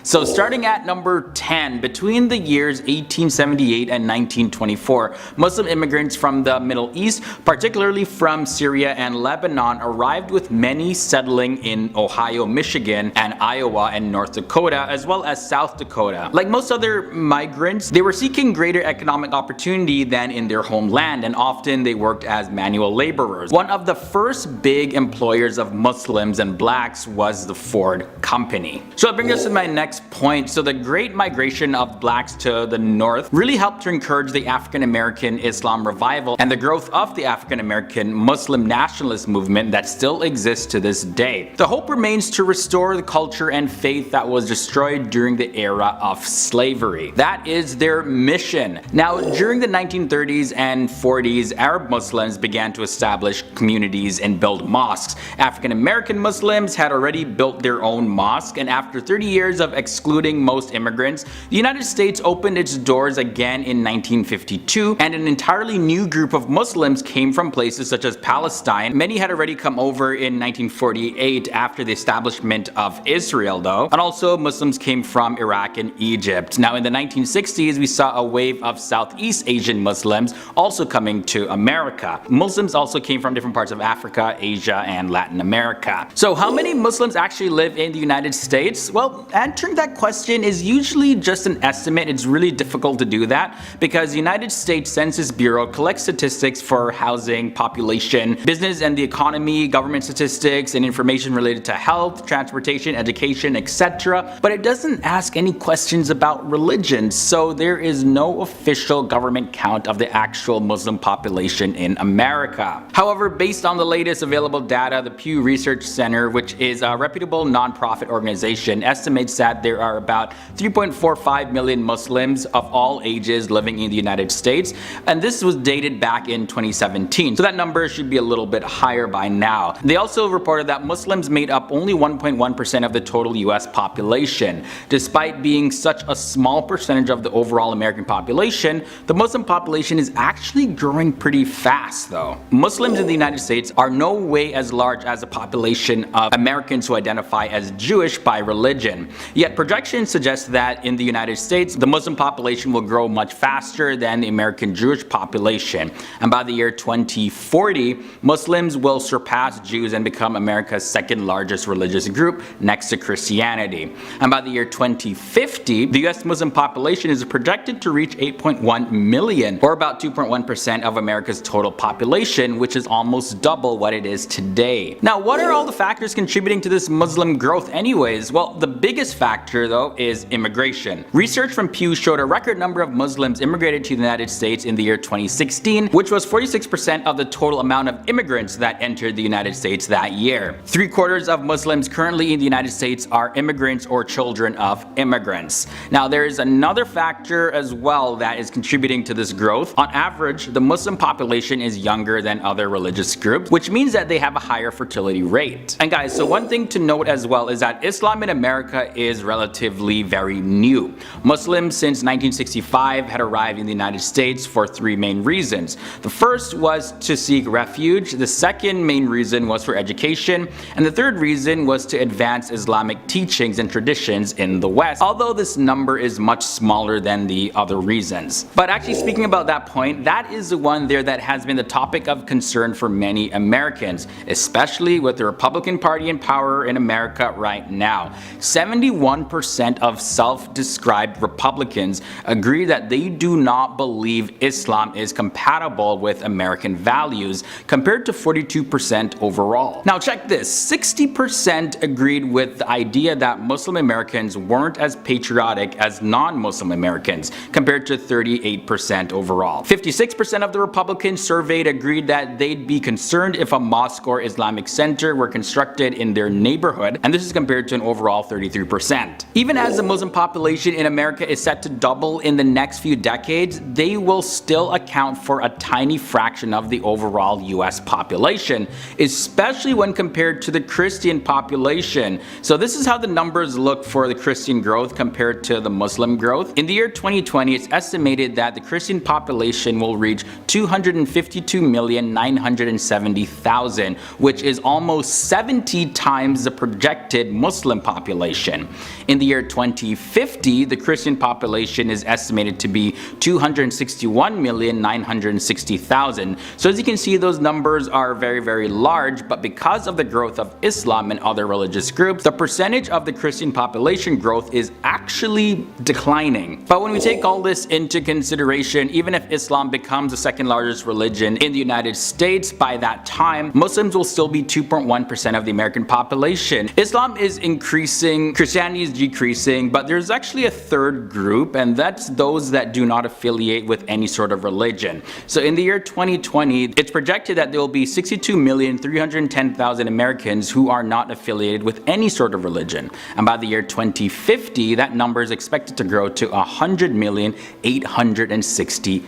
So starting at number 10, between the years 1878 and 1924, Muslim immigrants from the Middle East, particularly from Syria and Lebanon, arrived, with many settling in Ohio, Michigan, and Iowa and North Dakota, as well as South Dakota. Like most other migrants, they were seeking greater economic opportunity than in their homeland, and often they worked as manual laborers. One of the first big employers of Muslims and blacks was the Ford Company. So that brings us to my next point. So the Great Migration of blacks to the north really helped to encourage the African American Islam revival and the growth of the African American Muslim nationalist movement that still exists to this day. The hope remains to restore the culture and faith that was destroyed during the era of slavery. That is their mission. Now, during the 1930s and 40s, Arab Muslims began to establish communities and build mosques. African American Muslims had already built their own mosque, and after 30 years of excluding most immigrants, the United States opened its doors again in 1952, and an entirely new group of Muslims came from places such as Palestine. Many had already come over in 1948 after the establishment of Israel though, and also Muslims came from Iraq and Egypt. Now in the 1960s, we saw a wave of Southeast Asian Muslims also coming to America. Muslims also came from different parts of Africa, Asia, and Latin America. So how many Muslims actually live in the United States? Well, answering that question is usually just an estimate. It's really difficult to do that because the United States Census Bureau collects statistics for housing, population, business and the economy, government statistics, and information related to health, transportation, education, etc. But it doesn't ask any questions about religion, so there is no official government count of the actual Muslim population in America. However, based on the latest available data, the Pew Research Center, which is a reputable nonprofit organization, estimates that there are about 3.45 million Muslims of all ages living in the United States, and this was dated back in 2017, so that number should be a little bit higher by now. They also reported that Muslims made up only 1.1% of the total US population. Despite being such a small percentage of the overall American population, the Muslim population is actually growing pretty fast though. Muslims in the United States are no way as large as the population of Americans who identify as Jewish by religion. Yet projections suggest that in the United States, the Muslim population will grow much faster than the American Jewish population. And by the year 2040, Muslims will surpass Jews and become America's second largest religious group next to Christianity. And by the year 2050, the US Muslim population is projected to reach 8.1 million, or about 2.1% of America's total population, which is almost double what it is today. Now, what are all the factors contributing to this Muslim growth anyways? Well, the biggest factor though is immigration. Research from Pew showed a record number of Muslims immigrated to the United States in the year 2016, which was 46% of the total amount of immigrants that entered the United States that year. 3/4 of Muslims currently in the United States are immigrants or children of immigrants. Now, there is another factor as well that is contributing to this growth. On average, the Muslim population is younger than other religious groups, which means that they have a higher fertility rate. And guys, so one thing to note as well is that Islam in America is relatively very new. Muslims since 1965 had arrived in the United States for three main reasons. The first was to seek refuge, the second main reason was for education, and the third reason was to advance Islamic teachings and traditions in the West, although this number is much smaller than the other reasons. But actually, speaking about that point, that is the one there that has been the topic of concern for many Americans, especially with the Republican Party in power in America right now. 71% of self-described Republicans agree that they do not believe Islam is compatible with American values, compared to 42% overall. Now check this, 60% agreed with the idea that Muslim Americans weren't as patriotic as non-Muslim Americans, compared to 38% overall. 56% of the Republicans surveyed agreed that they'd be concerned if a mosque or Islamic center were constructed in their neighborhood, and this is compared to an overall 33%. Even as the Muslim population in America is set to double in the next few decades, they will still account for a tiny fraction of the overall US population, especially when compared to the Christian population. So this is how the numbers look for the Christian growth compared to the Muslim growth. In the year 2020, it's estimated that the Christian population will reach 252,970,000, which is almost 70 times the projected Muslim population. In the year 2050, the Christian population is estimated to be 261,960,000. So as you can see, those numbers are very, very large, but because of the growth of Islam and other religious groups, the percentage of the Christian population growth is actually declining. But when we take all this into consideration, even if Islam becomes the second largest religion in the United States by that time, Muslims will still be 2.1% of the American population. Islam is increasing, Christianity is decreasing, but there's actually a third group, and that's those that do not affiliate with any sort of religion. So in the year 2020, it's projected that there will be 62,310,000 Americans who are not affiliated with any sort of religion. And by the year 2050, that number is expected to grow to 100,860,000.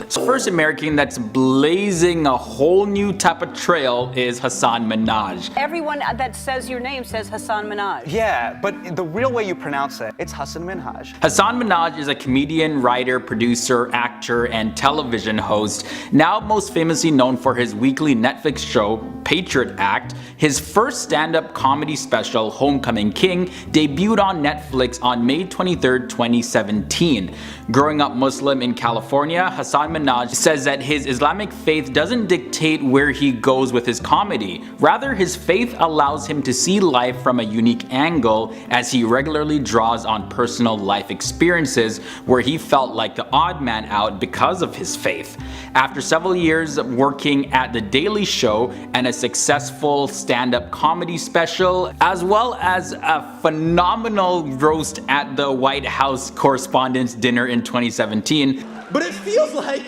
So first American that's blazing a whole new type of trail is Hasan Minhaj. Everyone that says your name says Hasan Minhaj. Yeah, but the real way you pronounce it, it's Hasan Minhaj. Hasan Minhaj is a comedian, writer, producer, actor, and television host, now most famously known for his weekly Netflix show, Patriot Act. His first stand-up comedy special, Homecoming King, debuted on Netflix on May 23, 2017. Growing up Muslim in California, Hasan Minhaj says that his Islamic faith doesn't dictate where he goes with his comedy. Rather, his faith allows him to see life from a unique angle as he regularly draws on personal life experiences where he felt like the odd man out because of his faith. After several years of working at The Daily Show and a successful stand-up comedy special, as well as a phenomenal roast at the White House Correspondents' Dinner in 2017, but it feels like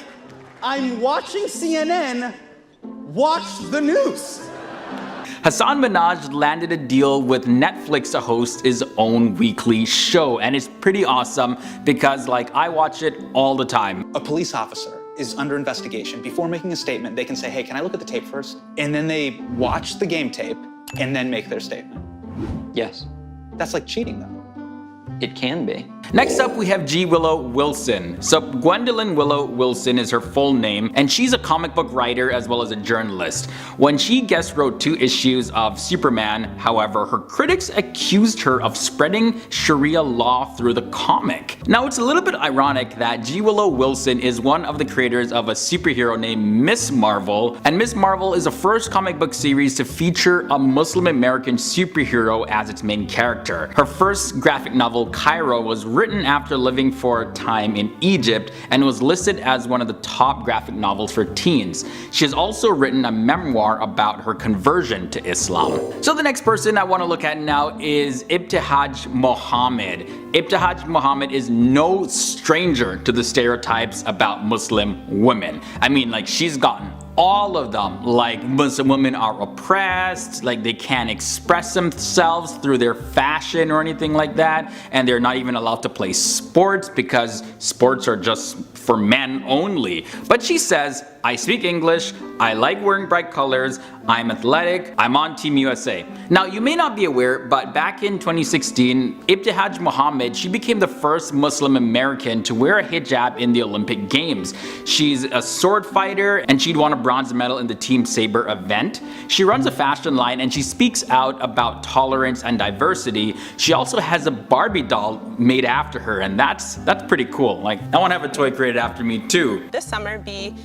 I'm watching CNN watch the news. Hasan Minhaj landed a deal with Netflix to host his own weekly show, and it's pretty awesome because I watch it all the time. A police officer is under investigation. Before making a statement, they can say, hey, can I look at the tape first? And then they watch the game tape and then make their statement. Yes, That's like cheating, though. it can be. Next up, we have G. Willow Wilson. So Gwendolyn Willow Wilson is her full name, and she's a comic book writer as well as a journalist. When she guest wrote 2 issues of Superman, however, her critics accused her of spreading Sharia law through the comic. Now, it's a little bit ironic that G. Willow Wilson is one of the creators of a superhero named Ms. Marvel, and Ms. Marvel is the first comic book series to feature a Muslim American superhero as its main character. Her first graphic novel, Cairo, was written after living for a time in Egypt and was listed as one of the top graphic novels for teens. She has also written a memoir about her conversion to Islam. So the next person I want to look at now is Ibtihaj Muhammad. Ibtihaj Muhammad is no stranger to the stereotypes about Muslim women. I mean, she's gotten all of them. Muslim women are oppressed, they can't express themselves through their fashion or anything like that, and they're not even allowed to play sports because sports are just for men only. But she says, I speak English, I like wearing bright colors, I'm athletic, I'm on Team USA. Now, you may not be aware, but back in 2016, Ibtihaj Muhammad, she became the first Muslim American to wear a hijab in the Olympic Games. She's a sword fighter, and she'd won a bronze medal in the Team Saber event. She runs a fashion line, and she speaks out about tolerance and diversity. She also has a Barbie doll made after her, and that's pretty cool. I want to have a toy created after me too. This summer, be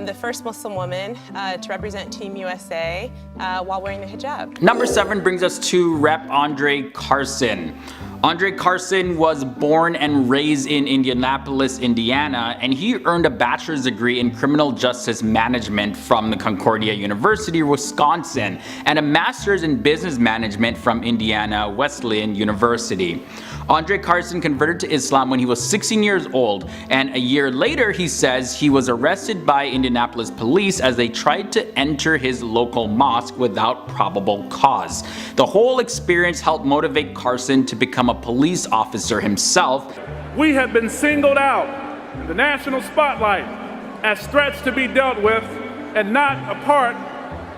the first Muslim woman to represent Team USA while wearing the hijab. Number 7 brings us to Rep. Andre Carson. Andre Carson was born and raised in Indianapolis, Indiana, and he earned a bachelor's degree in criminal justice management from the Concordia University, Wisconsin, and a master's in business management from Indiana Wesleyan University. Andre Carson converted to Islam when he was 16 years old, and a year later he says he was arrested by Indianapolis police as they tried to enter his local mosque without probable cause. The whole experience helped motivate Carson to become a police officer himself. We have been singled out in the national spotlight as threats to be dealt with and not a part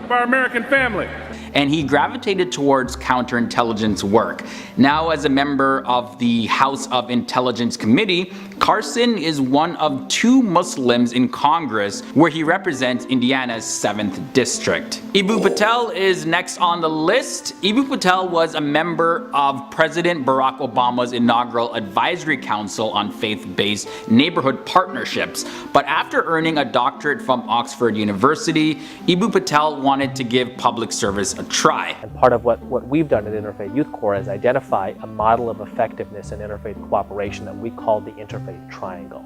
of our American family. and he gravitated towards counterintelligence work. Now, as a member of the House of Intelligence Committee, Carson is one of 2 Muslims in Congress where he represents Indiana's 7th district. Eboo Patel is next on the list. Eboo Patel was a member of President Barack Obama's inaugural Advisory Council on Faith-Based Neighborhood Partnerships, but after earning a doctorate from Oxford University, Eboo Patel wanted to give public service a try. And part of what we've done at Interfaith Youth Corps is identify a model of effectiveness in interfaith cooperation that we call the interfaith triangle.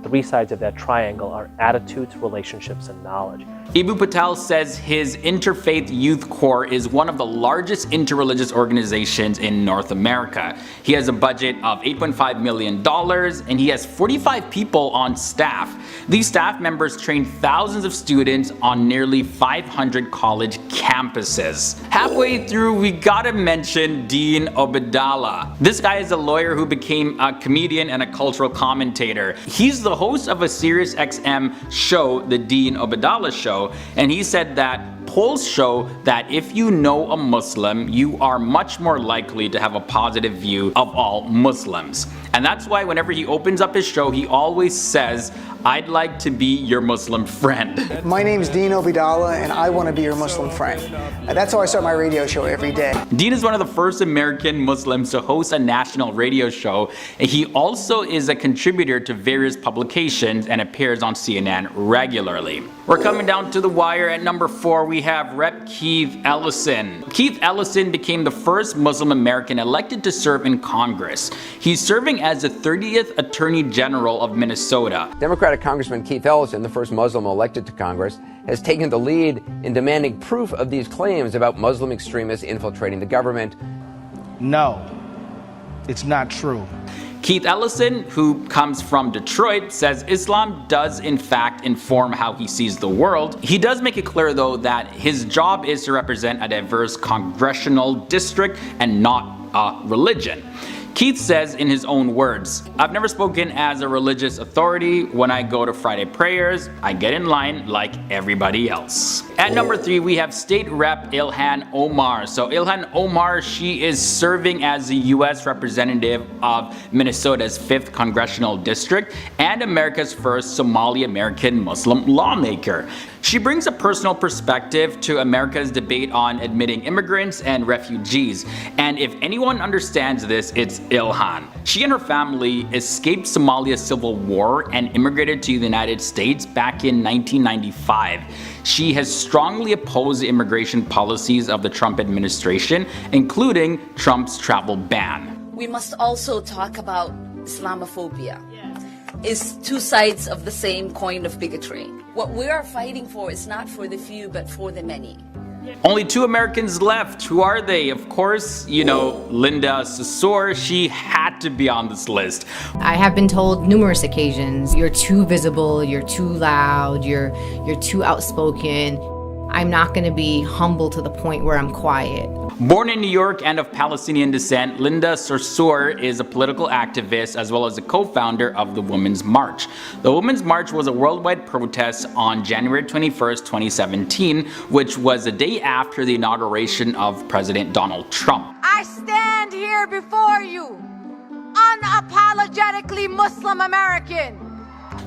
3 sides of that triangle are attitudes, relationships, and knowledge. Eboo Patel says his Interfaith Youth Corps is one of the largest interreligious organizations in North America. He has a budget of $8.5 million and he has 45 people on staff. These staff members train thousands of students on nearly 500 college campuses. Halfway through, we gotta mention Dean Obeidallah. This guy is a lawyer who became a comedian and a cultural commentator. He's the host of a SiriusXM show, the Dean Obeidallah Show, and he said that polls show that if you know a Muslim, you are much more likely to have a positive view of all Muslims. And that's why whenever he opens up his show, he always says, "I'd like to be your Muslim friend." My name is Dean Obeidallah and I want to be your Muslim friend. That's how I start my radio show every day. Dean is one of the first American Muslims to host a national radio show. He also is a contributor to various publications and appears on CNN regularly. We're coming down to the wire. At number 4, we have Rep. Keith Ellison. Keith Ellison became the first Muslim American elected to serve in Congress. He's serving as the 30th Attorney General of Minnesota. Democratic Congressman Keith Ellison, the first Muslim elected to Congress, has taken the lead in demanding proof of these claims about Muslim extremists infiltrating the government. No, it's not true. Keith Ellison, who comes from Detroit, says Islam does in fact inform how he sees the world. He does make it clear though that his job is to represent a diverse congressional district and not a religion. Keith says in his own words, "I've never spoken as a religious authority. When I go to Friday prayers, I get in line like everybody else." At number 3, we have State Rep Ilhan Omar. So Ilhan Omar, she is serving as the U.S. representative of Minnesota's 5th Congressional District and America's first Somali American Muslim lawmaker. She brings a personal perspective to America's debate on admitting immigrants and refugees, and if anyone understands this, it's Ilhan. She and her family escaped Somalia's civil war and immigrated to the United States back in 1995. She has strongly opposed the immigration policies of the Trump administration, including Trump's travel ban. We must also talk about Islamophobia. It's 2 sides of the same coin of bigotry. What we are fighting for is not for the few, but for the many. Only 2 Americans left. Who are they? Of course, you know, Linda Sarsour. She had to be on this list. I have been told numerous occasions, you're too visible, you're too loud, you're too outspoken. I'm not going to be humble to the point where I'm quiet. Born in New York and of Palestinian descent, Linda Sarsour is a political activist as well as a co-founder of the Women's March. The Women's March was a worldwide protest on January 21st, 2017, which was the day after the inauguration of President Donald Trump. I stand here before you, unapologetically Muslim American.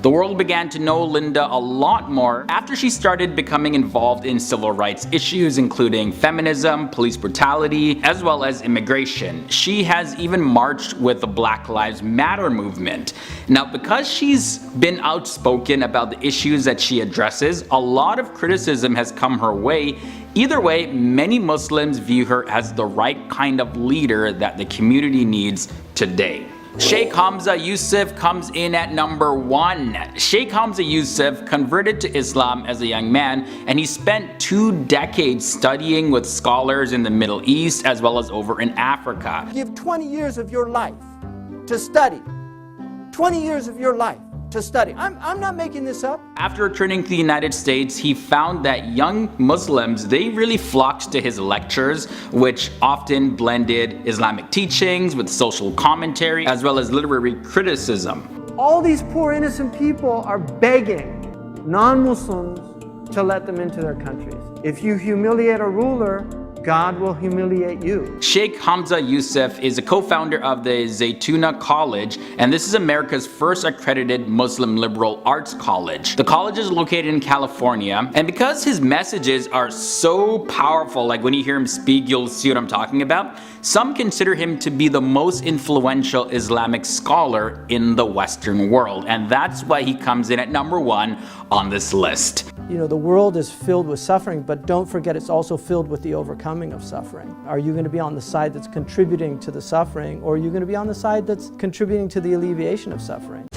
The world began to know Linda a lot more after she started becoming involved in civil rights issues including feminism, police brutality, as well as immigration. She has even marched with the Black Lives Matter movement. Now, because she's been outspoken about the issues that she addresses, a lot of criticism has come her way. Either way, many Muslims view her as the right kind of leader that the community needs today. Sheikh Hamza Yusuf comes in at number 1. Sheikh Hamza Yusuf converted to Islam as a young man, and he spent 2 decades studying with scholars in the Middle East as well as over in Africa. Give 20 years of your life to study. 20 years of your life to study. I'm not making this up. After returning to the United States, he found that young Muslims, they really flocked to his lectures, which often blended Islamic teachings with social commentary as well as literary criticism. All these poor innocent people are begging non-Muslims to let them into their countries. If you humiliate a ruler, God will humiliate you. Sheikh Hamza Youssef is a co-founder of the Zaytuna College, and this is America's first accredited Muslim liberal arts college. The college is located in California, and because his messages are so powerful, like when you hear him speak, you'll see what I'm talking about, some consider him to be the most influential Islamic scholar in the Western world, and that's why he comes in at number 1 on this list. You know, the world is filled with suffering, but don't forget it's also filled with the overcoming of suffering. Are you going to be on the side that's contributing to the suffering, or are you going to be on the side that's contributing to the alleviation of suffering?